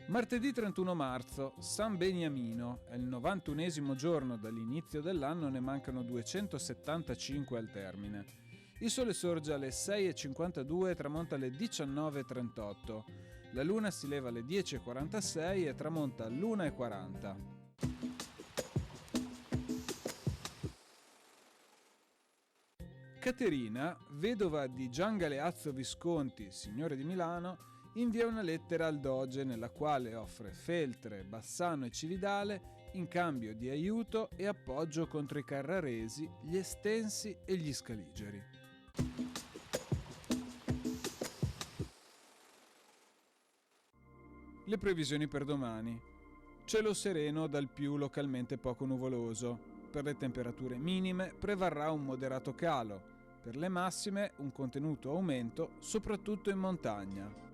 Martedì 31 marzo, San Beniamino, è il 91esimo giorno dall'inizio dell'anno, ne mancano 275 al termine. Il sole sorge alle 6:52 e tramonta alle 19:38. La luna si leva alle 10:46 e tramonta all'1:40. Caterina, vedova di Gian Galeazzo Visconti, signore di Milano, invia una lettera al doge nella quale offre Feltre, Bassano e Cividale in cambio di aiuto e appoggio contro i Carraresi, gli Estensi e gli Scaligeri. Le previsioni per domani. Cielo sereno dal più localmente poco nuvoloso. Per le temperature minime prevarrà un moderato calo. Per le massime un contenuto aumento, soprattutto in montagna.